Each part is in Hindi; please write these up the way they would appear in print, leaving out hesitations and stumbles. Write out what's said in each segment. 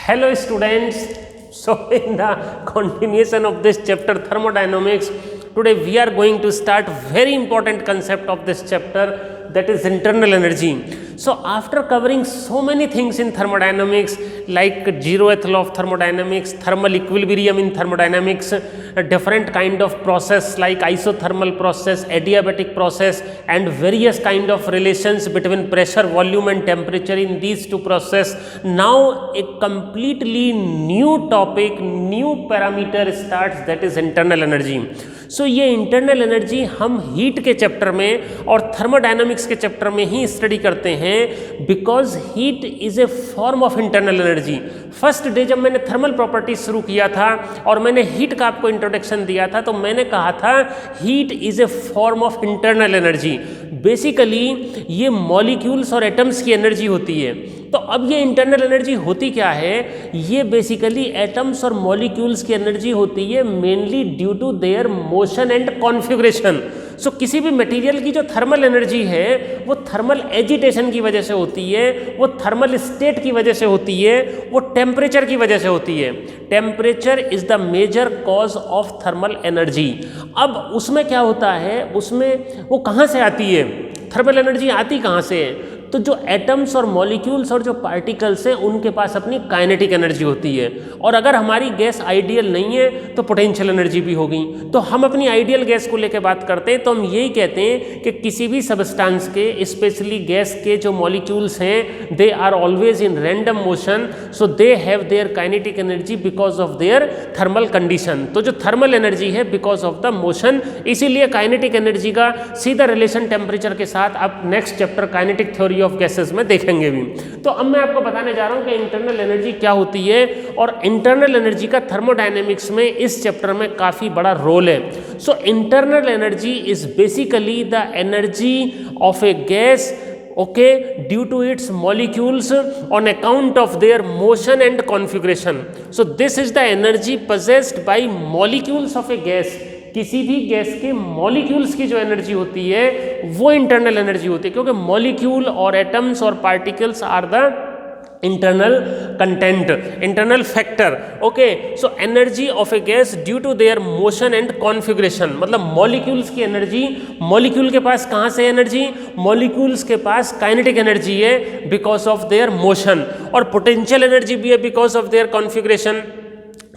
Hello students, so in the continuation of this chapter thermodynamics, today we are going to start very important concept of this chapter, that is internal energy. So after covering so many things in thermodynamics like zeroth law of thermodynamics, thermal equilibrium in thermodynamics, a different kind of process like isothermal process, adiabatic process, and various kind of relations between pressure, volume and temperature in these two process. Now a completely new topic, new parameter starts, that is internal energy. सो ये इंटरनल एनर्जी हम हीट के चैप्टर में और थर्मोडायनामिक्स के चैप्टर में ही स्टडी करते हैं, because heat is a form of internal energy. First day जब मैंने थर्मल प्रॉपर्टीज शुरू किया था और मैंने हीट का आपको इंट्रोडक्शन दिया था, तो मैंने कहा था heat is a form of internal energy. Basically ये मॉलिक्यूल्स और एटम्स की एनर्जी होती है. तो अब ये इंटरनल एनर्जी होती क्या है? ये बेसिकली एटम्स और मॉलिक्यूल्स की एनर्जी होती है mainly due to their motion and configuration. So किसी भी मटेरियल की जो थर्मल एनर्जी है वो थर्मल एजिटेशन की वजह से होती है, वो थर्मल स्टेट की वजह से होती है, वो टेम्परेचर की वजह से होती है. Temperature is the major cause of thermal energy. अब उसमें क्या होता है, उसमें वो कहाँ से आती है, थर्मल एनर्जी आती कहाँ से है? तो जो एटम्स और मॉलिक्यूल्स और जो पार्टिकल्स हैं उनके पास अपनी काइनेटिक एनर्जी होती है. और अगर हमारी गैस आइडियल नहीं है तो पोटेंशियल एनर्जी भी होगी. तो हम अपनी आइडियल गैस को लेकर बात करते हैं तो हम यही कहते हैं कि किसी भी सबस्टांस के, स्पेशली गैस के जो मॉलिक्यूल्स हैं, they are always in random motion, so they have their kinetic energy because of their thermal condition. तो जो थर्मल एनर्जी है बिकॉज ऑफ द मोशन, इसीलिए काइनेटिक एनर्जी का सीधा रिलेशन टेम्परेचर के साथ आप next chapter kinetic theory of gases में देखेंगे भी. तो अब मैं आपको बताने जा रहा हूं कि इंटरनल एनर्जी क्या होती है, और इंटरनल एनर्जी का थर्मोडायनेमिक्स में इस चैप्टर में काफी बड़ा रोल है. So internal energy is basically the energy of a gas, okay, due to its molecules on account of their motion and configuration. So this is the energy possessed by molecules of a gas. किसी भी गैस के मॉलिक्यूल्स की जो एनर्जी होती है वो इंटरनल एनर्जी होती है, क्योंकि मॉलिक्यूल और एटम्स और particles are the internal content, internal factor. Okay, so energy of a gas due to their motion and configuration, मतलब मॉलिक्यूल्स की एनर्जी. मॉलिक्यूल के पास कहाँ से एनर्जी? मॉलिक्यूल्स के पास काइनेटिक एनर्जी है बिकॉज ऑफ देयर मोशन, और पोटेंशियल एनर्जी भी है बिकॉज ऑफ देयर कॉन्फ़िगरेशन.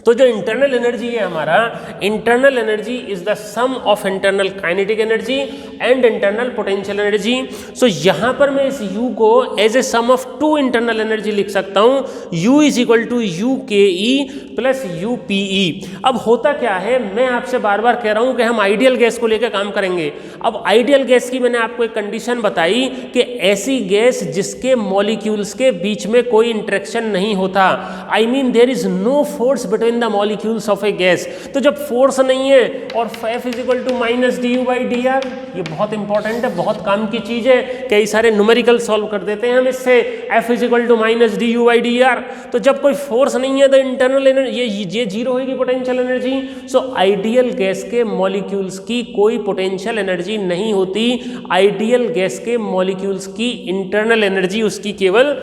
तो जो इंटरनल एनर्जी है हमारा, internal energy is the sum of internal kinetic energy and internal potential energy. So यहाँ पर मैं इस U को as a sum of two internal energy लिख सकता हूँ. U is equal to UKE plus UPE. अब होता क्या है, मैं आपसे बार बार कह रहा हूँ कि हम आइडियल गैस को लेकर काम करेंगे. अब आइडियल गैस की मैंने आपको एक कंडीशन बताई कि ऐसी गैस जिसके मॉलिक्यूल्स के बीच में कोई इंटरेक्शन नहीं होता, I mean there is no force between the molecules of a gas. तो जब फोर्स नहीं है और F is equal to minus du/dr, ये बहुत इंपॉर्टेंट है, बहुत काम की चीज है. कई सारे न्यूमेरिकल सॉल्व कर देते हैं हम इससे. F is equal to minus du/dr. तो जब कोई फोर्स नहीं है तो इंटरनल एनर्जी ये जीरो होगी potential energy. So ideal gas के मॉलिक्यूल्स की कोई पोटेंशियल एनर्जी नहीं होती. आइडियल गैस के मॉलिक्यूल्स की इंटरनल एनर्जी उसकी केवल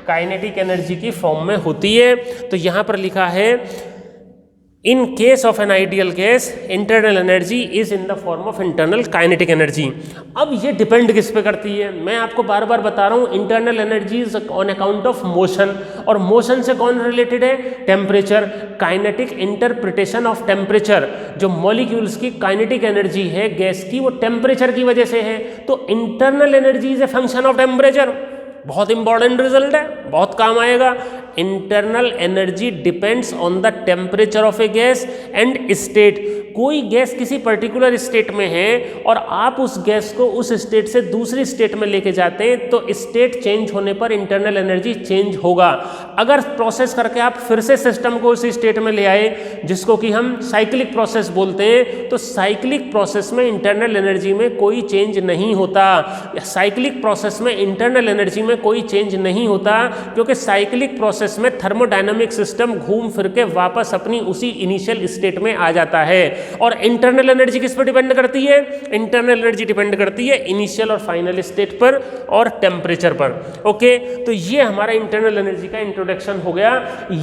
काइनेटिक एनर्जी की फॉर्म में होती है. तो यहाँ पर लिखा है in case of an ideal gas internal energy is in the form of internal kinetic energy. अब ये डिपेंड किस पे करती है? मैं आपको बार बार बता रहा हूँ, internal energy is on account of motion, और मोशन से कौन रिलेटेड है? Temperature. Kinetic interpretation of temperature, जो मॉलिक्यूल्स की काइनेटिक एनर्जी है गैस की, वो टेम्परेचर की वजह से है. तो internal energy is a function of temperature. बहुत इंपॉर्टेंट रिजल्ट है, बहुत काम आएगा. Internal energy depends on the temperature of a gas and state. कोई गैस किसी पर्टिकुलर स्टेट में है और आप उस गैस को उस स्टेट से दूसरी स्टेट में लेके जाते हैं, तो स्टेट चेंज होने पर इंटरनल एनर्जी चेंज होगा. अगर प्रोसेस करके आप फिर से सिस्टम को उसी स्टेट में ले आए, जिसको कि हम साइक्लिक प्रोसेस बोलते हैं, तो साइक्लिक प्रोसेस में इंटरनल एनर्जी में कोई चेंज नहीं होता. साइक्लिक प्रोसेस में इंटरनल एनर्जी में कोई चेंज नहीं होता, क्योंकि साइक्लिक प्रोसेस में थर्मोडायनामिक सिस्टम घूम फिर के वापस अपनी उसी इनिशियल स्टेट में आ जाता है. और इंटरनल एनर्जी किस पर डिपेंड करती है? इंटरनल एनर्जी डिपेंड करती है इनिशियल और फाइनल स्टेट पर और टेम्परेचर पर। ओके, तो ये हमारा इंटरनल एनर्जी का इंट्रोडक्शन हो गया।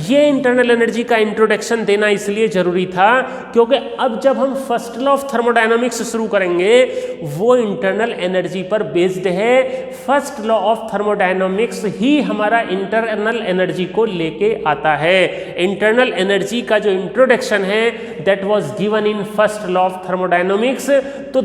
ये इंटरनल एनर्जी का इंट्रोडक्शन देना इसलिए जरूरी था क्योंकि अब जब हम फर्स्ट लॉ ऑफ थर्मोडायनामिक्स शुरू करेंगे वो इंटरनल एनर्जी पर बेस्ड है। फर्स्ट लॉ ऑफ थर्मोडायनामिक्स ही हमारा इंटरनल एनर्जी को लेके आता है। इंटरनल एनर्जी का जो इंट्रोडक्शन है that was given in first law of thermodynamics. तो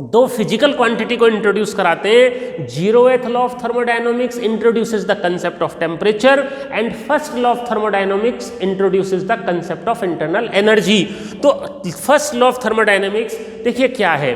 दो फिजिकल क्वांटिटी को इंट्रोड्यूस कराते हैं। 0th law of thermodynamics introduces the concept of temperature and first law of thermodynamics introduces the concept of internal energy. तो फर्स्ट लॉ ऑफ थर्मोडायनामिक्स देखिए क्या है।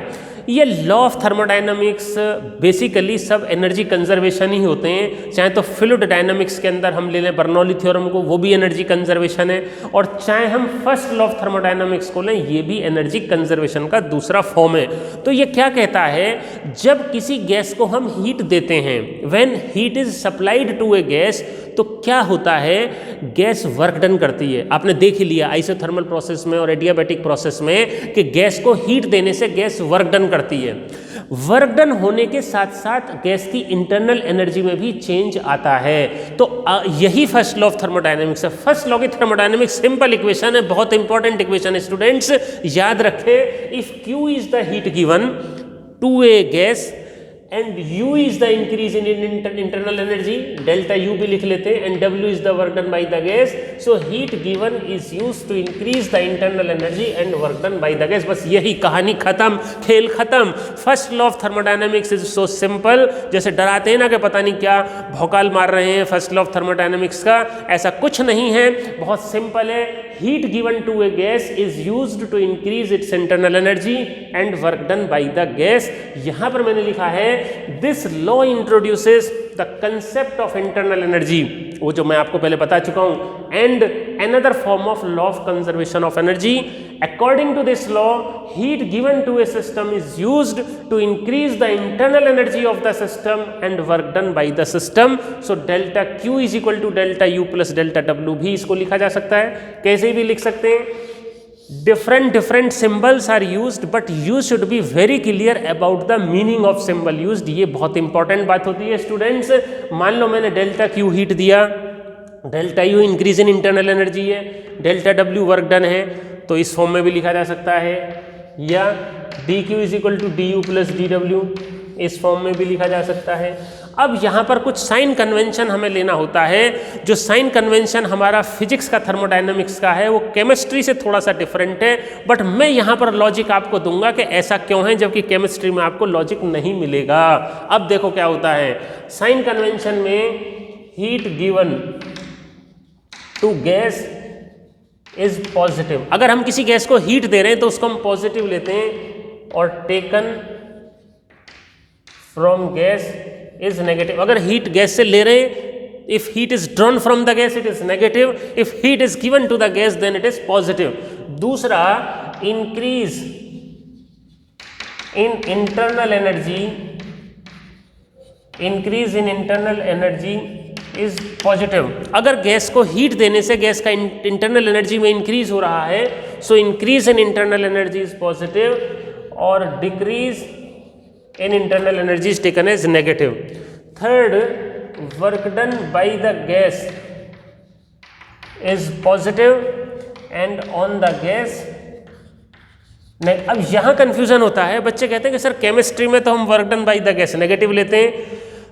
ये लॉ ऑफ थर्मोडायनामिक्स बेसिकली सब एनर्जी कंजर्वेशन ही होते हैं। चाहे तो फ्लूइड डायनामिक्स के अंदर हम ले लें बर्नौली थ्योरम को, वो भी एनर्जी कंजर्वेशन है, और चाहे हम फर्स्ट लॉ ऑफ थर्मोडायनामिक्स को लें, ये भी एनर्जी कंजर्वेशन का दूसरा फॉर्म है। तो ये क्या कहता है, जब किसी गैस को हम हीट देते हैं, when heat is supplied to a gas, तो क्या होता है, गैस वर्क डन करती है। आपने देख ही लिया आइसोथर्मल प्रोसेस में और एडियाबैटिक प्रोसेस में कि गैस को हीट देने से गैस वर्क डन करती है। वर्क डन होने के साथ साथ गैस की इंटरनल एनर्जी में भी चेंज आता है। तो यही फर्स्ट लॉ ऑफ थर्मोडायनेमिक्स है। फर्स्ट लॉ की थर्मोडायनेमिक्स सिंपल इक्वेशन है, बहुत इंपॉर्टेंट इक्वेशन है स्टूडेंट्स, याद रखें। If Q is the heat given to a gas and U is the increase in internal energy, delta U भी लिख लेते हैं, and W is the work done by the gas. So heat given is used to increase the internal energy and work done by the gas. बस यही कहानी खत्म, खेल खत्म। First law of thermodynamics is so simple. जैसे डराते हैं ना कि पता नहीं क्या भौकाल मार रहे हैं फर्स्ट लॉ ऑफ थर्मोडायनेमिक्स का, ऐसा कुछ नहीं है, बहुत सिंपल है। heat given to a gas is used to increase its internal energy and work done by the gas। यहां पर मैंने लिखा है this law introduces the concept of internal energy, वो जो मैं आपको पहले बता चुका हूं, and another form of law of conservation of energy। according to this law, heat given to a system is used to increase the internal energy of the system and work done by the system। so delta Q is equal to delta U plus delta W भी इसको लिखा जा सकता है, कैसे भी लिख सकते हैं। different symbols are used but you should be very clear about the meaning of symbol used। ये बहुत इंपॉर्टेंट बात होती है स्टूडेंट्स। मान लो मैंने डेल्टा Q हीट दिया, delta U increase in internal energy है, डेल्टा W वर्क डन है, तो इस फॉर्म में भी लिखा जा सकता है, या dQ is equal to du plus dW, इस फॉर्म में भी लिखा जा सकता है। अब यहाँ पर कुछ साइन कन्वेंशन हमें लेना होता है। जो साइन कन्वेंशन हमारा फिजिक्स का थर्मोडायनामिक्स का है वो केमिस्ट्री से थोड़ा सा डिफरेंट है, बट मैं यहाँ पर लॉजिक आपको दूंगा कि ऐसा क्यों है, जबकि केमिस्ट्री में आपको लॉजिक नहीं मिलेगा। अब देखो क्या होता है, साइन कन्वेंशन में heat given to gas is positive. अगर हम किसी गैस को हीट दे रहे हैं तो उसको हम पॉजिटिव लेते हैं, और taken from gas is negative. अगर हीट गैस से ले रहे हैं, if heat is drawn from the gas it is negative, if heat is given to the gas then it is positive. दूसरा, increase in internal energy, increase in internal energy is positive. अगर गैस को हीट देने से गैस का इंटरनल एनर्जी में इंक्रीज हो रहा है, so increase in internal energy is positive, और decrease in internal energy is taken as negative। third, work done by the gas is positive and on the gas नहीं। अब यहाँ कंफ्यूजन होता है, बच्चे कहते हैं कि सर केमिस्ट्री में तो हम work done by the gas negative लेते हैं।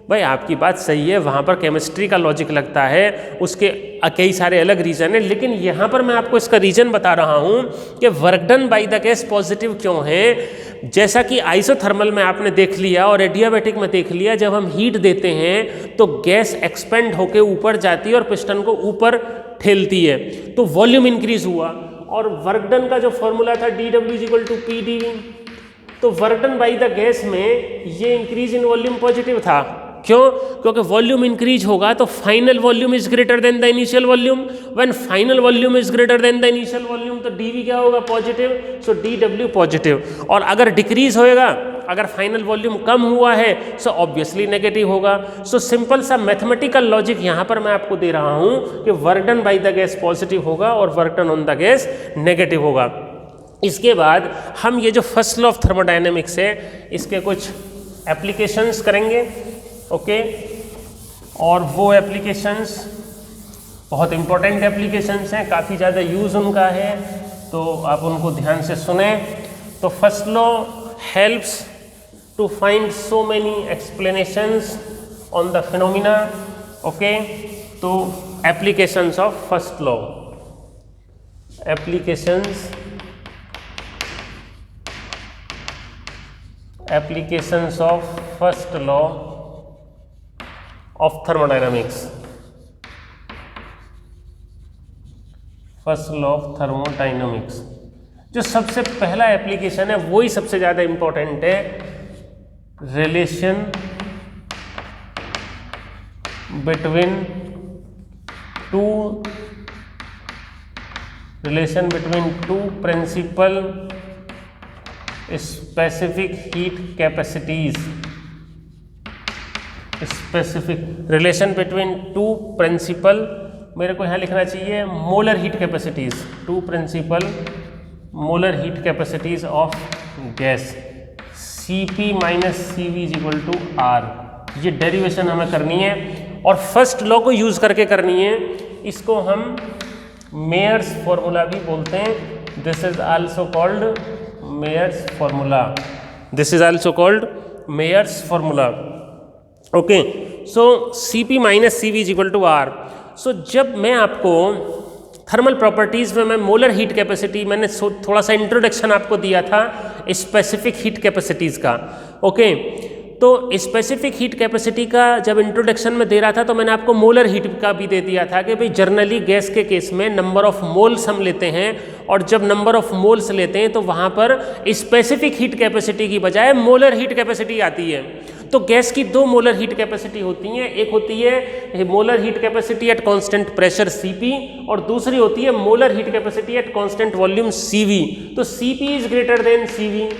भाई आपकी बात सही है, वहाँ पर केमिस्ट्री का लॉजिक लगता है, उसके कई सारे अलग रीज़न है, लेकिन यहाँ पर मैं आपको इसका रीज़न बता रहा हूँ कि work done by the gas positive क्यों है। जैसा कि आइसोथर्मल में आपने देख लिया और एडियाबैटिक में देख लिया, जब हम हीट देते हैं तो गैस एक्सपेंड होकर ऊपर जाती है और पिस्टन को ऊपर ठेलती है, तो वॉल्यूम इंक्रीज हुआ, और वर्क डन का जो फॉर्मूला था dW = P dV, तो work done by the gas में ये इंक्रीज इन वॉल्यूम पॉजिटिव था। क्यों? क्योंकि वॉल्यूम इंक्रीज होगा तो final volume is greater than the initial volume. When final volume is greater than the initial volume तो dV क्या होगा? पॉजिटिव, सो dW पॉजिटिव। और अगर डिक्रीज होएगा, अगर फाइनल वॉल्यूम कम हुआ है सो ऑब्वियसली नेगेटिव होगा। सो सिंपल सा मैथमेटिकल लॉजिक यहाँ पर मैं आपको दे रहा हूँ कि work done by the gas positive होगा और work done on the gas negative होगा। इसके बाद हम ये जो फर्स्ट लॉ ऑफ थर्मोडायनेमिक्स है इसके कुछ एप्लीकेशंस करेंगे, ओके। और वो एप्लीकेशंस बहुत इंपॉर्टेंट एप्लीकेशंस हैं, काफ़ी ज़्यादा यूज़ उनका है, तो आप उनको ध्यान से सुने। तो first law helps to find so many explanations on the phenomena, okay. तो applications of first law, applications of first law of thermodynamics, first law of thermodynamics. जो सबसे पहला एप्लीकेशन है वही सबसे ज़्यादा इंपॉर्टेंट है, relation between two principal specific heat capacities, specific relation between two principal, मेरे को यहाँ लिखना चाहिए molar heat capacities, two principal molar heat capacities of gas, Cp minus Cv is equal to R। ये डेरिवेशन हमें करनी है और फर्स्ट लॉ को यूज करके करनी है। इसको हम मेयर्स फॉर्मूला भी बोलते हैं, this is also called Mayer's formula, this is also called Mayer's formula, okay. So Cp minus Cv is equal to R। So जब मैं आपको थर्मल प्रॉपर्टीज़ में मैं मोलर हीट कैपेसिटी, मैंने थोड़ा सा इंट्रोडक्शन आपको दिया था स्पेसिफिक हीट कैपेसिटीज़ का, ओके। तो स्पेसिफिक हीट कैपेसिटी का जब इंट्रोडक्शन में दे रहा था तो मैंने आपको मोलर हीट का भी दे दिया था कि भाई जनरली गैस के केस में नंबर ऑफ मोल्स हम लेते हैं, और जब नंबर ऑफ मोल्स लेते हैं तो वहाँ पर स्पेसिफिक हीट कैपेसिटी की बजाय मोलर हीट कैपेसिटी आती है। तो गैस की दो मोलर हीट कैपेसिटी होती हैं, एक होती है molar heat capacity at constant pressure Cp और दूसरी होती है molar heat capacity eight constant volume Cv। तो Cp is greater than Cv,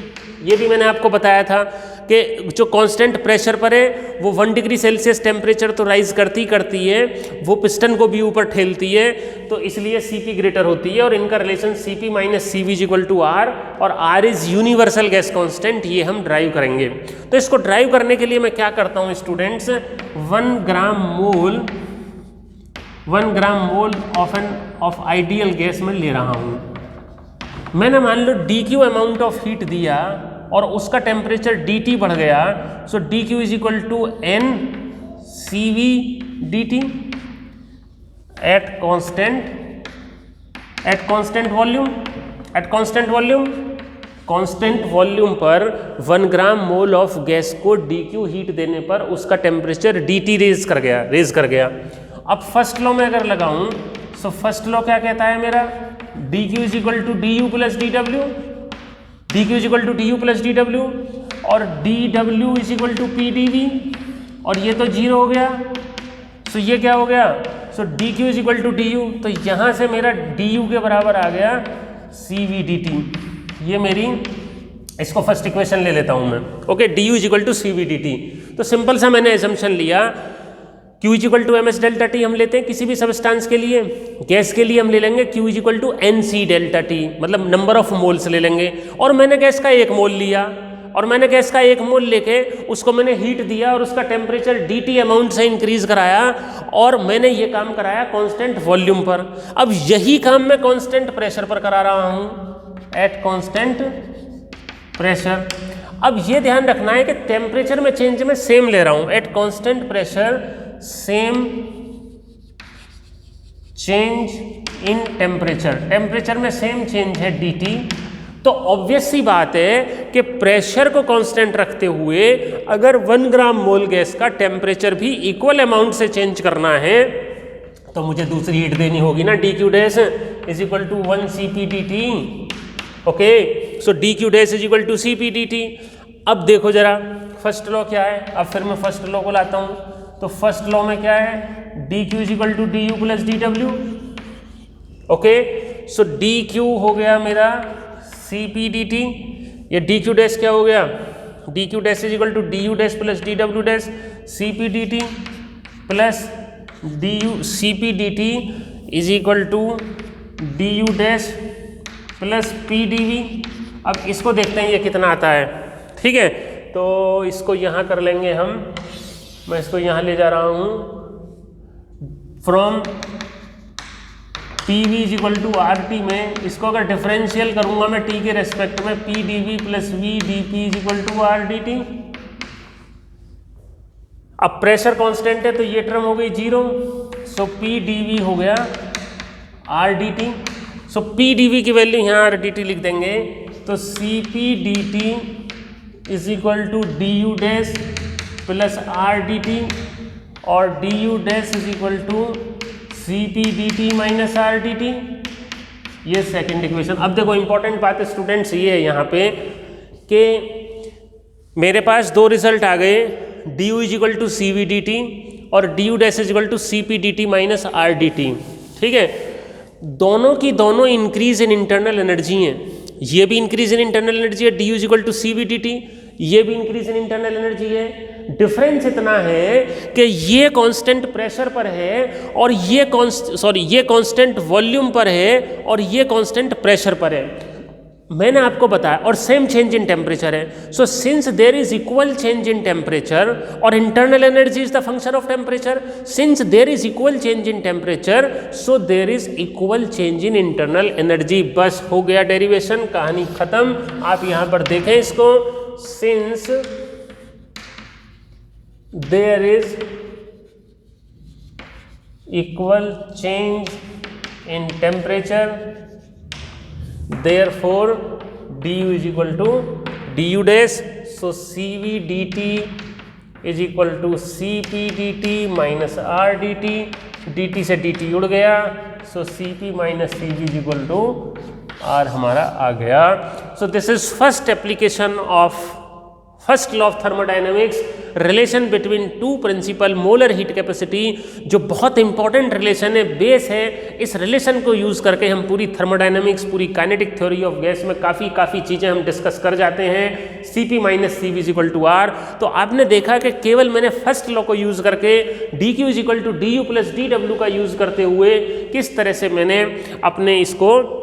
ये भी मैंने आपको बताया था कि जो कांस्टेंट प्रेशर पर है वो 1 डिग्री सेल्सियस टेम्परेचर तो राइज करती है, वो पिस्टन को भी ऊपर ठेलती है, तो इसलिए Cp ग्रेटर होती है और इनका relation Cp minus Cv is equal to R, और R is universal gas constant, ये हम ड्राइव करेंगे। तो इसको ड्राइव करने के लिए मैं क्या करता हूँ students, 1 gram mole of ideal gas में ले रहा हूँ। मैंने मान लो dq अमाउंट ऑफ हीट दिया और उसका टेम्परेचर dt बढ़ गया, so dq is equal to n Cv dt at constant volume पर 1 ग्राम मोल ऑफ गैस को dq हीट देने पर उसका टेम्परेचर dt रेज कर गया। अब फर्स्ट लॉ में अगर लगाऊं, सो फर्स्ट लॉ क्या कहता है मेरा, dq is equal to du plus dw, dq is equal to du plus dw, और dw is equal to pdv, और ये तो जीरो हो गया, सो ये क्या हो गया, so dq is equal to du, तो यहाँ से मेरा du के बराबर आ गया Cv dt। ये मेरी, इसको फर्स्ट इक्वेशन ले लेता हूँ मैं, okay, du is equal to Cv dt। तो सिंपल सा मैंने एजम्पशन लिया, Q is equal to ms delta T हम लेते हैं किसी भी सबस्टांस के लिए, गैस के लिए हम ले लेंगे Q is equal to NC delta T, मतलब नंबर ऑफ मोल्स ले लेंगे, और मैंने गैस का 1 मोल लिया, और मैंने गैस का 1 मोल लेके उसको मैंने हीट दिया और उसका टेम्परेचर dt अमाउंट से इंक्रीज कराया, और मैंने ये काम कराया कांस्टेंट वॉल्यूम पर। अब यही काम मैं कांस्टेंट प्रेशर पर करा रहा हूँ, एट कांस्टेंट प्रेशर। अब ये ध्यान रखना है कि टेम्परेचर में चेंज में सेम ले रहा हूँ, at constant pressure same change in temperature में सेम चेंज है dt। तो ऑब्वियस सी बात है कि प्रेशर को कांस्टेंट रखते हुए अगर 1 ग्राम मोल गैस का टेम्परेचर भी इक्वल अमाउंट से चेंज करना है तो मुझे दूसरी हीट देनी होगी ना, dq dash is equal to 1 Cp dt, okay. So dq dash is equal to Cp dt। अब देखो जरा फर्स्ट लॉ क्या है, अब फिर मैं फर्स्ट लॉ को लाता हूँ। तो फर्स्ट लॉ में क्या है, dq is equal to du plus dw, okay. So dq हो गया मेरा Cp dt, ये dq डैश क्या हो गया, dq dash is equal to du dash plus dw dash Cp dt plus du Cp dt is equal to du dash plus P D V. अब इसको देखते हैं ये कितना आता है। ठीक है, तो इसको यहाँ कर लेंगे हम, मैं इसको यहाँ ले जा रहा हूँ, from P V is equal to R T में इसको अगर डिफरेंशियल करूँगा मैं टी के रेस्पेक्ट में, P D V plus V D P is equal to R D T. अब प्रेशर कांस्टेंट है तो ये टर्म हो गई zero, so P D V हो गया R D T. So P D V की वैल्यू यहाँ आर डी टी लिख देंगे, तो C P D T is equal to D U dash plus R D T, और D U dash is equal to C P D T minus R D T. ये सेकेंड इक्वेशन। अब देखो इंपॉर्टेंट बात स्टूडेंट्स ये है यहाँ पे कि मेरे पास दो रिजल्ट आ गए, D U is equal to C V D T और D U dash is equal to C P D T minus R D T. ठीक है, दोनों की दोनों इंक्रीज इन इंटरनल एनर्जी है। ये भी इंक्रीज इन इंटरनल एनर्जी है, D U is equal to C V D T, ये भी इंक्रीज इन इंटरनल एनर्जी है। डिफरेंस इतना है कि ये कांस्टेंट प्रेशर पर है और ये कांस्टेंट वॉल्यूम पर है और ये कांस्टेंट प्रेशर पर है। मैंने आपको बताया, और सेम चेंज इन टेम्परेचर है। So since there is equal change in temperature और internal energy is the function of temperature, since there is equal change in temperature so there is equal change in internal energy. बस हो गया डेरिवेशन, कहानी खत्म। आप यहां पर देखें इसको, since there is equal change in temperature therefore du is equal to du dash, so cv dt is equal to cp dt minus r dt, dt से dt उड़ गया, so cp minus cv is equal to r हमारा आ गया। so this is first application of first law of thermodynamics, relation between two principal molar heat capacity, जो बहुत इंपॉर्टेंट रिलेशन है, बेस है। इस रिलेशन को यूज करके हम पूरी थर्मोडायनेमिक्स, पूरी काइनेटिक थ्योरी ऑफ गैस में काफ़ी चीज़ें हम डिस्कस कर जाते हैं। Cp minus C V is equal to R. तो आपने देखा कि केवल मैंने फर्स्ट लॉ को यूज करके D Q is equal to D U plus D W का यूज करते हुए किस तरह से मैंने अपने इसको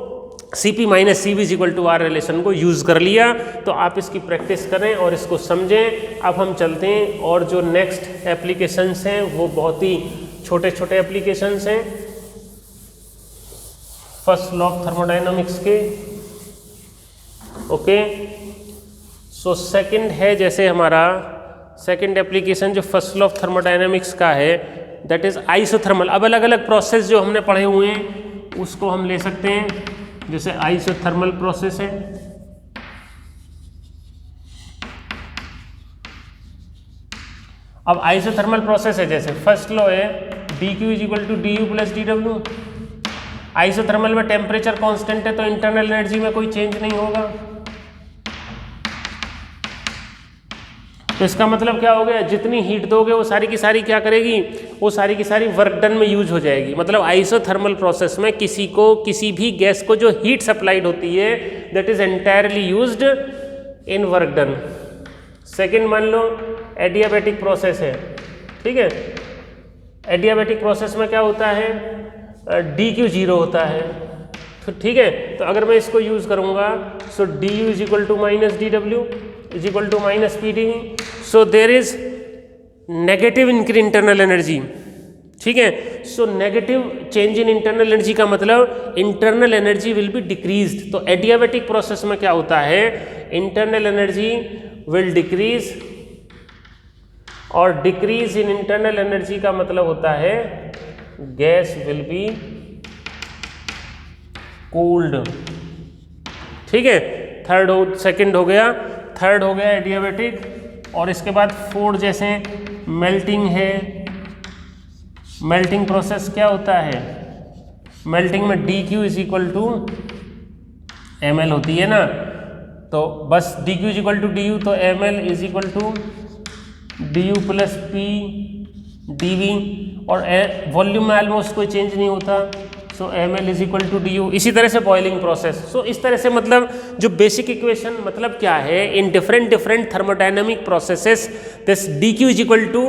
Cp minus C V is equal to R relation को यूज़ कर लिया। तो आप इसकी प्रैक्टिस करें और इसको समझें। अब हम चलते हैं, और जो नेक्स्ट एप्लीकेशंस हैं वो बहुत ही छोटे छोटे एप्लीकेशंस हैं फर्स्ट लॉ ऑफ थर्मोडायनामिक्स के। ओके, सो सेकंड है, जैसे हमारा सेकंड एप्लीकेशन जो फर्स्ट लॉ ऑफ थर्मोडायनामिक्स का है दैट इज आइसोथर्मल। अब अलग अलग प्रोसेस जो हमने पढ़े हुए हैं उसको हम ले सकते हैं, जैसे आइसोथर्मल प्रोसेस है, अब आइसोथर्मल प्रोसेस है, जैसे फर्स्ट लॉ है D Q is equal to D U plus D W. Isothermal में टेम्परेचर कांस्टेंट है तो इंटरनल एनर्जी में कोई चेंज नहीं होगा। तो इसका मतलब क्या हो गया, जितनी हीट दोगे वो सारी की सारी क्या करेगी, वो सारी की सारी वर्क डन में यूज हो जाएगी। मतलब आइसोथर्मल प्रोसेस में किसी भी गैस को जो हीट सप्लाइड होती है that is entirely used in work done. Second मान लो एडियाबैटिक प्रोसेस है, ठीक है। एडियाबैटिक प्रोसेस में क्या होता है, डी क्यू जीरो होता है, तो ठीक है। तो अगर मैं इसको यूज करूंगा so D U is equal to minus D W is equal to minus P D. So there is negative internal energy, ठीक है। So negative change in internal energy का मतलब internal energy will be decreased. तो एडियाबैटिक प्रोसेस में क्या होता है, इंटरनल एनर्जी विल डिक्रीज, और डिक्रीज इन इंटरनल एनर्जी का मतलब होता है गैस विल बी कूल्ड, ठीक है। सेकंड हो गया, थर्ड हो गया एडियाबैटिक, और इसके बाद फोर्थ जैसे मेल्टिंग है। मेल्टिंग प्रोसेस क्या होता है, मेल्टिंग में D Q is equal to M L होती है ना, तो बस D Q is equal to D U, तो M L is equal to D U plus P D V, और वॉल्यूम में ऑलमोस्ट कोई चेंज नहीं होता, so M L is equal to D U. इसी तरह से बॉइलिंग प्रोसेस। सो इस तरह से मतलब जो बेसिक इक्वेशन मतलब क्या है, in different thermodynamic processes this D Q is equal to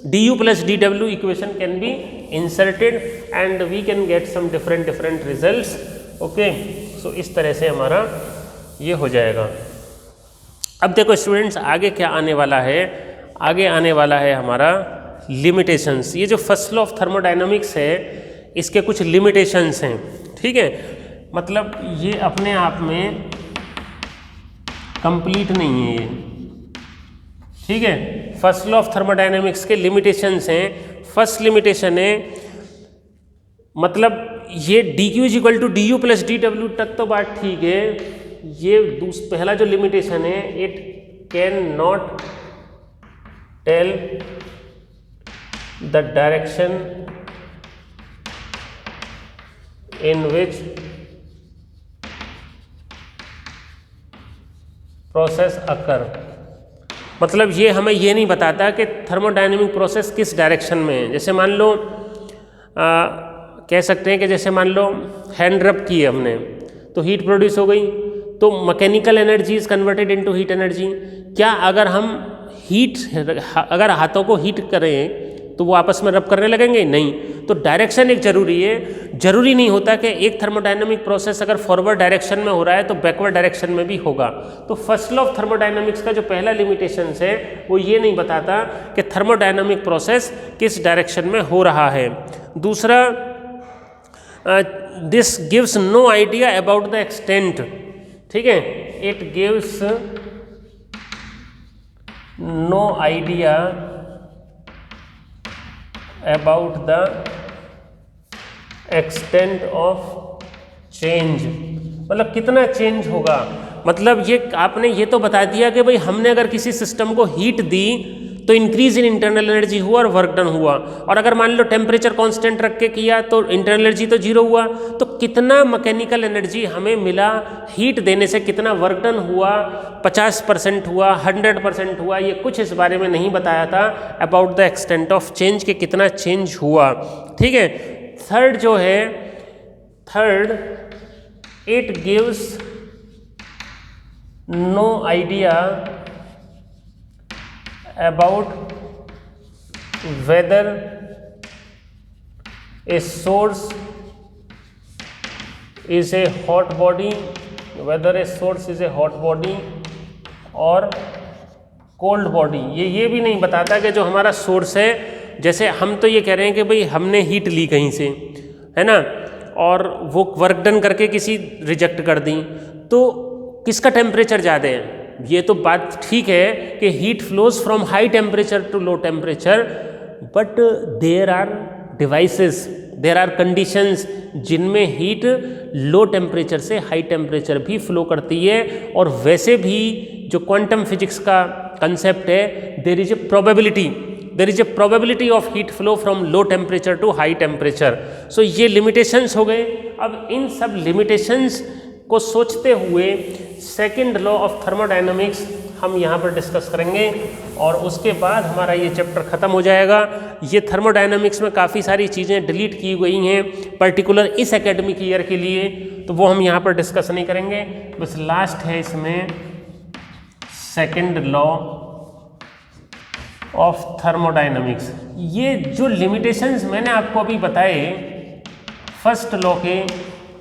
D U plus D W equation can be inserted and we can get some different results. Okay, so इस तरह से हमारा ये हो जाएगा। अब देखो स्टूडेंट्स आगे क्या आने वाला है, आगे आने वाला है हमारा लिमिटेशंस। ये जो फर्स्ट लॉ ऑफ थर्मोडायनामिक्स है इसके कुछ लिमिटेशंस हैं, ठीक है, मतलब ये अपने आप में कंप्लीट नहीं है ये, ठीक है। फर्स्ट लॉ ऑफ थर्मोडायनामिक्स के लिमिटेशंस हैं। फर्स्ट लिमिटेशन है मतलब ये dq is equal to D U plus D W तक तो बात ठीक है। ये पहला जो लिमिटेशन है, it can not tell the direction in which process occur, मतलब ये हमें ये नहीं बताता कि थर्मोडायनेमिक प्रोसेस किस डायरेक्शन में है। जैसे मान लो कह सकते हैं कि जैसे मान लो हैंड रब की है हमने तो हीट प्रोड्यूस हो गई, तो mechanical energy is converted into heat energy. क्या अगर हम अगर हाथों को हीट करें तो वो आपस में रब करने लगेंगे? नहीं। तो डायरेक्शन एक जरूरी है। जरूरी नहीं होता कि एक थर्मोडायनामिक प्रोसेस अगर फॉरवर्ड डायरेक्शन में हो रहा है तो बैकवर्ड डायरेक्शन में भी होगा। तो फर्स्ट लॉ ऑफ थर्मोडायनामिक्स का जो पहला लिमिटेशन है वो ये नहीं बताता कि थर्मोडायनामिक प्रोसेस किस डायरेक्शन में हो रहा है। दूसरा, this gives no idea about the extent, ठीक है, it gives no idea about the extent of change, मतलब कितना चेंज होगा। मतलब ये आपने ये तो बता दिया कि भाई हमने अगर किसी सिस्टम को हीट दी तो इंक्रीज इन इंटरनल एनर्जी हुआ और वर्क डन हुआ, और अगर मान लो टेम्परेचर कांस्टेंट रख के किया तो इंटरनल एनर्जी तो जीरो हुआ। तो कितना मैकेनिकल एनर्जी हमें मिला हीट देने से, कितना वर्क डन हुआ, 50% हुआ, 100% हुआ, ये कुछ इस बारे में नहीं बताया था about the extent of change के कितना चेंज हुआ, ठीक है। थर्ड जो है, third, it gives no idea about whether a source is a hot body, whether a source is a hot body or cold body। ये भी नहीं बताता कि जो हमारा सोर्स है, जैसे हम तो ये कह रहे हैं कि भाई हमने हीट ली कहीं से, है ना, और वो वर्क डन करके किसी रिजेक्ट कर दी, तो किसका टेम्परेचर ज़्यादा है? ये तो बात ठीक है कि heat flows from high temperature to low temperature, but there are devices, there are conditions जिनमें हीट लो टेम्परेचर से हाई टेम्परेचर भी फ्लो करती है। और वैसे भी जो क्वांटम फिजिक्स का कंसेप्ट है, there is a probability of heat flow from low temperature to high temperature. So ये लिमिटेशंस हो गए। अब इन सब लिमिटेशंस को सोचते हुए सेकंड लॉ ऑफ थर्मोडायनामिक्स हम यहाँ पर डिस्कस करेंगे और उसके बाद हमारा ये चैप्टर ख़त्म हो जाएगा। ये थर्मोडायनामिक्स में काफ़ी सारी चीज़ें डिलीट की गई हैं पर्टिकुलर इस एकेडमिक ईयर के लिए, तो वो हम यहाँ पर डिस्कस नहीं करेंगे। बस लास्ट है इसमें सेकंड लॉ ऑफ थर्मोडायनामिक्स। ये जो लिमिटेशंस मैंने आपको अभी बताए फर्स्ट लॉ के,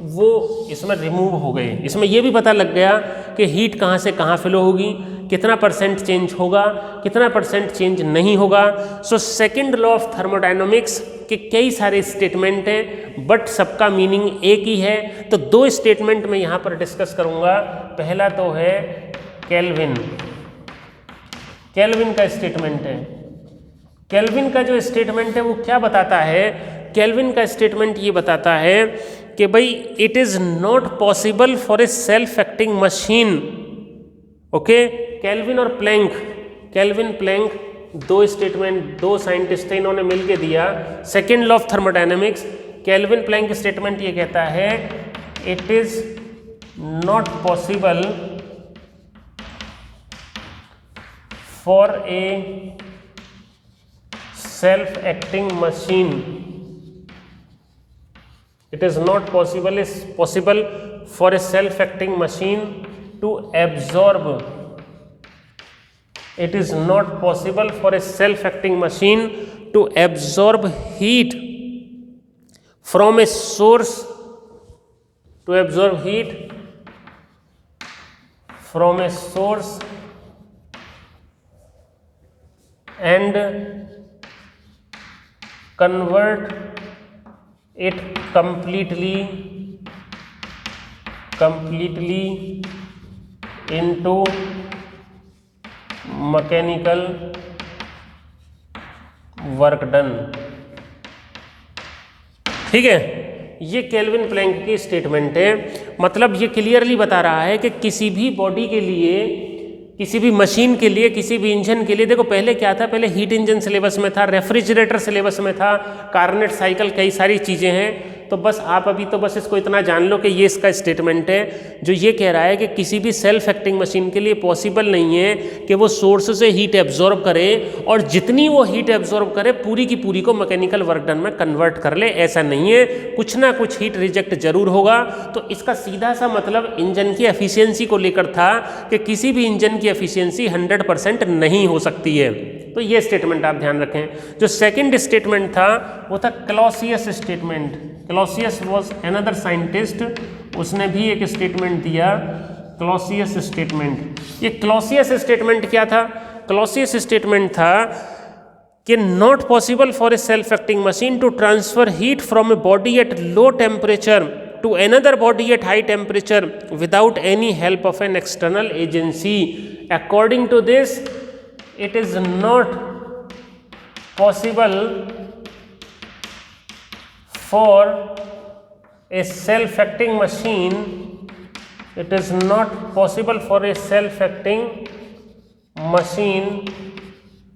वो इसमें रिमूव हो गए। इसमें ये भी पता लग गया कि हीट कहाँ से कहाँ फ्लो होगी, कितना % चेंज होगा, कितना % चेंज नहीं होगा। So second law of thermodynamics के कई सारे स्टेटमेंट हैं, बट सबका मीनिंग एक ही है। तो दो स्टेटमेंट मैं यहाँ पर डिस्कस करूँगा। पहला तो है केल्विन का स्टेटमेंट है। केल्विन का जो स्टेटमेंट है वो क्या बताता है? केल्विन का स्टेटमेंट ये बताता है कि भाई it is not possible for a self acting machine. Okay, Kelvin और प्लैंक दो स्टेटमेंट, दो साइंटिस्ट हैं, इन्होंने मिलके दिया second law of thermodynamics. Kelvin Planck statement ये कहता है it is not possible for a self acting machine, it is not possible for a self-acting machine to absorb, it is not possible for a self-acting machine to absorb heat from a source, to absorb heat from a source and convert it completely into mechanical work done। ठीक है, ये केल्विन प्लैंक की स्टेटमेंट है। मतलब ये क्लियरली बता रहा है कि किसी भी बॉडी के लिए, किसी भी मशीन के लिए, किसी भी इंजन के लिए, देखो पहले क्या था, पहले हीट इंजन सिलेबस में था, रेफ्रिजरेटर सिलेबस में था, कार्नेट साइकिल, कई सारी चीज़ें हैं। तो बस आप अभी तो बस इसको इतना जान लो कि ये इसका स्टेटमेंट है जो ये कह रहा है कि किसी भी सेल्फ एक्टिंग मशीन के लिए पॉसिबल नहीं है कि वो सोर्स से हीट एब्जॉर्ब करे और जितनी वो हीट एब्जॉर्ब करे पूरी की पूरी को मैकेनिकल वर्क डन में कन्वर्ट कर ले। ऐसा नहीं है, कुछ ना कुछ हीट रिजेक्ट जरूर होगा। तो इसका सीधा सा मतलब इंजन की एफिशिएंसी को लेकर था कि किसी भी इंजन की एफिशिएंसी 100% नहीं हो सकती है। तो ये स्टेटमेंट आप ध्यान रखें। जो सेकंड स्टेटमेंट था वो था Clausius statement. Clausius was another scientist, उसने भी एक स्टेटमेंट दिया, क्लॉसियस स्टेटमेंट। ये क्लॉसियस स्टेटमेंट क्या था? क्लॉसियस स्टेटमेंट था कि not possible for a self acting machine to transfer heat from a body at low temperature to another body at high temperature without any help of an external agency. According to this, it is not possible for a self-acting machine, it is not possible for a self-acting machine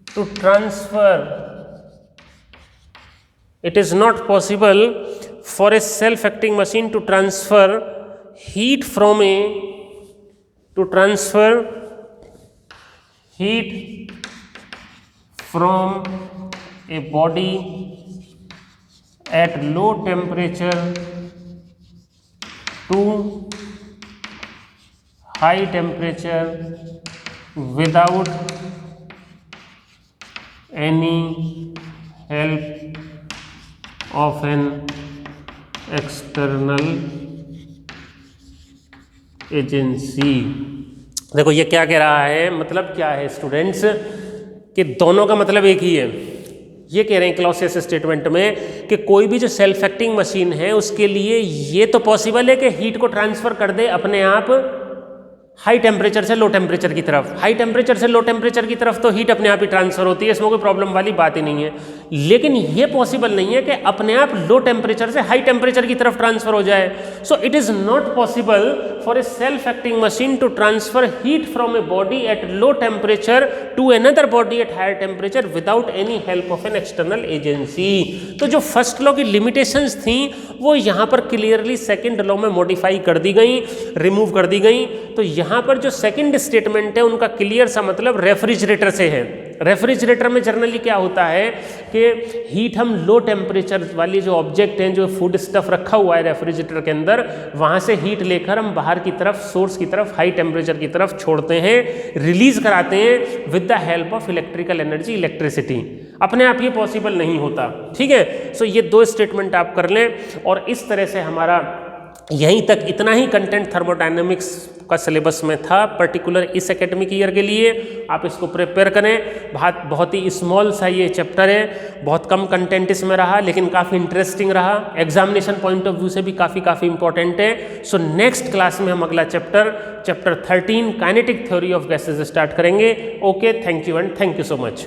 to transfer, it is not possible for a self-acting machine to transfer heat from a, to transfer heat from a body at low temperature to high temperature without any help of an external agency। देखो ये क्या कह रहा है, मतलब क्या है स्टूडेंट्स, कि दोनों का मतलब एक ही है। ये कह रहे हैं क्लॉसियस स्टेटमेंट में कि कोई भी जो सेल्फ एक्टिंग मशीन है उसके लिए ये तो पॉसिबल है कि हीट को ट्रांसफर कर दे अपने आप हाई टेम्परेचर से लो टेम्परेचर की तरफ। हाई टेम्परेचर से लो टेम्परेचर की तरफ तो हीट अपने आप ही ट्रांसफर होती है, इसमें कोई प्रॉब्लम वाली बात ही नहीं है। लेकिन ये पॉसिबल नहीं है कि अपने आप लो टेम्परेचर से हाई टेम्परेचर की तरफ ट्रांसफर हो जाए। So it is not possible for a self acting machine to transfer heat from a body at low temperature to another body at higher temperature without any help of an external agency. तो जो फर्स्ट लॉ की लिमिटेशंस थी वो यहाँ पर क्लियरली सेकेंड लॉ में मॉडिफाई कर दी गई, रिमूव कर दी गई। तो यहाँ पर जो सेकंड स्टेटमेंट है उनका क्लियर सा मतलब रेफ्रिजरेटर से है। रेफ्रिजरेटर में जनरली क्या होता है कि हीट हम लो टेम्परेचर वाली जो ऑब्जेक्ट हैं, जो फूड स्टफ रखा हुआ है रेफ्रिजरेटर के अंदर, वहाँ से हीट लेकर हम बाहर की तरफ, सोर्स की तरफ, हाई टेम्परेचर की तरफ छोड़ते हैं, रिलीज कराते हैं with the help of electrical energy, electricity. अपने आप ये पॉसिबल नहीं होता। ठीक है, सो ये दो स्टेटमेंट आप कर लें और इस तरह से हमारा यहीं तक इतना ही कंटेंट थर्मोडायनेमिक्स का सिलेबस में था पर्टिकुलर इस एकेडमिक ईयर के लिए। आप इसको प्रिपेयर करें। बहुत ही स्मॉल सा ये चैप्टर है, बहुत कम कंटेंट इसमें रहा लेकिन काफ़ी इंटरेस्टिंग रहा, एग्जामिनेशन पॉइंट ऑफ व्यू से भी काफ़ी इंपॉर्टेंट है। सो नेक्स्ट क्लास में हम अगला chapter 13 kinetic theory of gases start करेंगे। Okay, thank you and thank you so much.